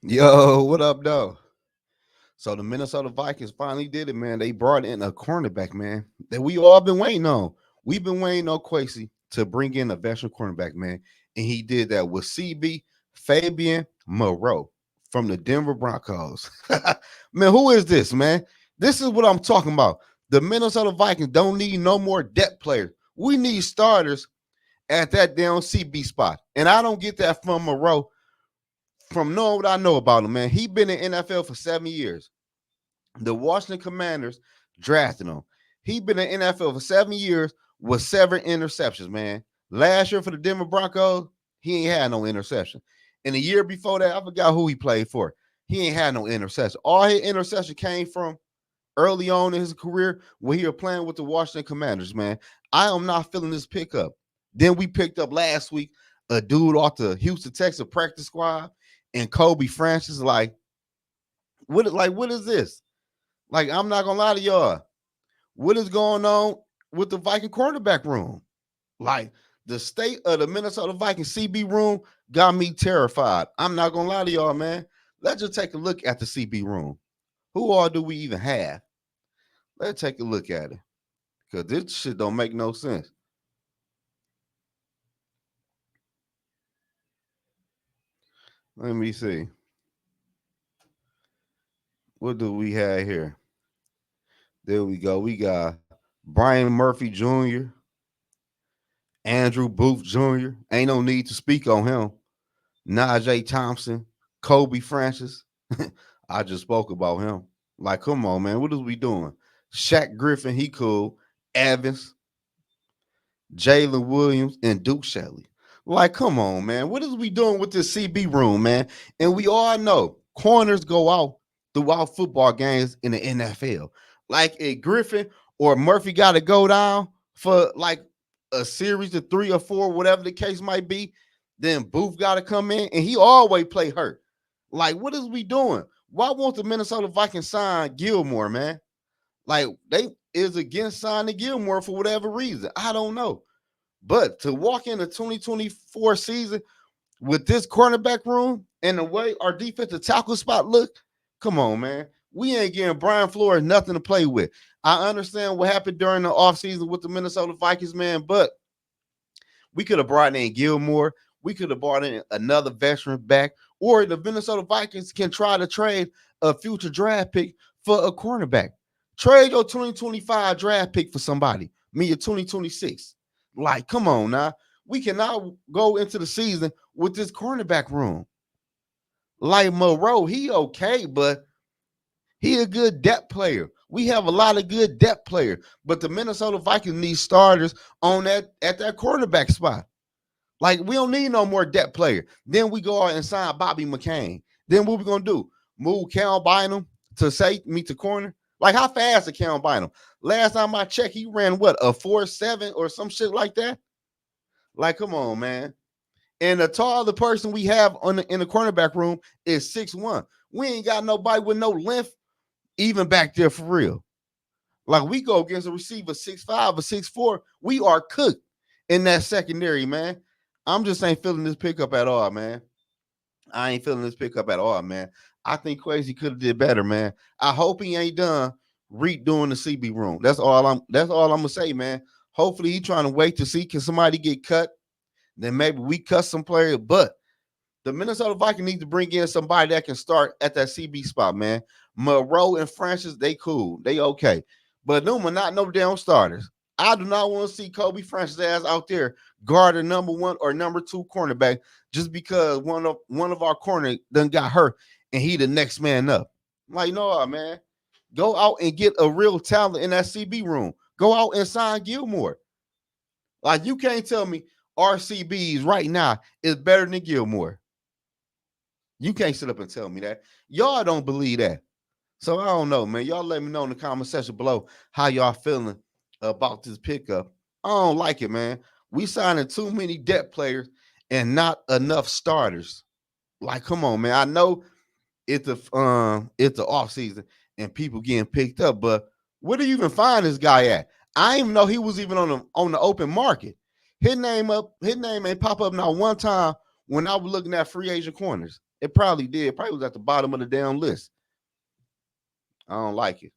Yo, what up, though? So the Minnesota Vikings finally did it, man. They brought in a cornerback, man, that we all been waiting on. We've been waiting on Quasi to bring in a veteran cornerback, man, and he did that with CB Fabian Moreau from the Denver Broncos. Man, who is this, man? This is what I'm talking about. The Minnesota Vikings don't need no more depth players. We need starters at that damn CB spot, and I don't get that from Moreau from knowing what I know about him, man. He been in NFL for 7 years. The Washington Commanders drafted him. He been in NFL for 7 years with 7 interceptions, man. Last year for the Denver Broncos, he ain't had no interception. And the year before that, I forgot who he played for. He ain't had no interception. All his interception came from early on in his career when he was playing with the Washington Commanders, man. I am not feeling this pickup. Then we picked up last week a dude off the Houston Texas practice squad and Kobe Francis. What is this? Like, I'm not gonna lie to y'all. What is going on with the Viking quarterback room? Like, the state of the Minnesota Vikings CB room got me terrified. I'm not gonna lie to y'all, man. Let's just take a look at the CB room. Who all do we even have? Let's take a look at it. Cause this shit don't make no sense. Let me see. What do we have here? There we go. We got Brian Murphy Jr., Andrew Booth Jr. Ain't no need to speak on him. Najee Thompson, Kobe Francis. I just spoke about him. Like, come on, man. What is we doing? Shaq Griffin, he cool. Evans, Jalen Williams, and Duke Shelley. Like, come on, man. What is we doing with this CB room, man? And we all know corners go out throughout football games in the NFL. Like, if Griffin or Murphy got to go down for like a series of 3 or 4, whatever the case might be, then Booth got to come in, and he always play hurt. Like, what is we doing? Why won't the Minnesota Vikings sign Gilmore, man? Like, they is against signing Gilmore for whatever reason. I don't know. But to walk in the 2024 season with this cornerback room and the way our defensive tackle spot look, come on, man. We ain't getting Brian Flores nothing to play with. I understand what happened during the offseason with the Minnesota Vikings, man, but we could have brought in Gilmore. We could have brought in another veteran back, or the Minnesota Vikings can try to trade a future draft pick for a cornerback. Trade your 2025 draft pick for somebody. Me, your 2026. Like, come on now. We cannot go into the season with this cornerback room. Like Moreau, he okay, but he a good depth player. We have a lot of good depth players, but the Minnesota Vikings need starters on that at that cornerback spot. Like, we don't need no more depth player. Then we go out and sign Bobby McCain. Then what we gonna do? Move Cal Bynum to say meet the corner? Like, how fast is Cal Bynum? Last time I checked, he ran what, a 4.7 or some shit like that? Like, come on, man. And the taller person we have in the cornerback room is 6'1". We ain't got nobody with no length even back there for real. Like, we go against a receiver 6'5" or 6'4", we are cooked in that secondary, man. I'm just ain't feeling this pickup at all, man. I ain't feeling this pickup at all, man. I think Quasi could have did better, man. I hope he ain't done redoing the CB room. That's all I'm gonna say, man. Hopefully he trying to wait to see can somebody get cut. Then maybe we cut some players. But the Minnesota Vikings need to bring in somebody that can start at that CB spot, man. Moreau and Francis, they cool. They okay. But them are not no damn starters. I do not want to see Kobe Francis ass out there guard a number 1 or number 2 cornerback just because one of our corner done got hurt and he the next man up. Like, no, man. Go out and get a real talent in that CB room. Go out and sign Gilmore. Like, you can't tell me RCBs right now is better than Gilmore. You can't sit up and tell me that. Y'all don't believe that. So I don't know, man. Y'all let me know in the comment section below how y'all feeling about this pickup. I don't like it, man. We signing too many depth players and not enough starters. Like, come on, man. I know it's the off season and people getting picked up, but where do you even find this guy at? I didn't even know he was even on the open market. His name ain't pop up not one time when I was looking at free agent corners. It probably did. Probably was at the bottom of the damn list. I don't like it.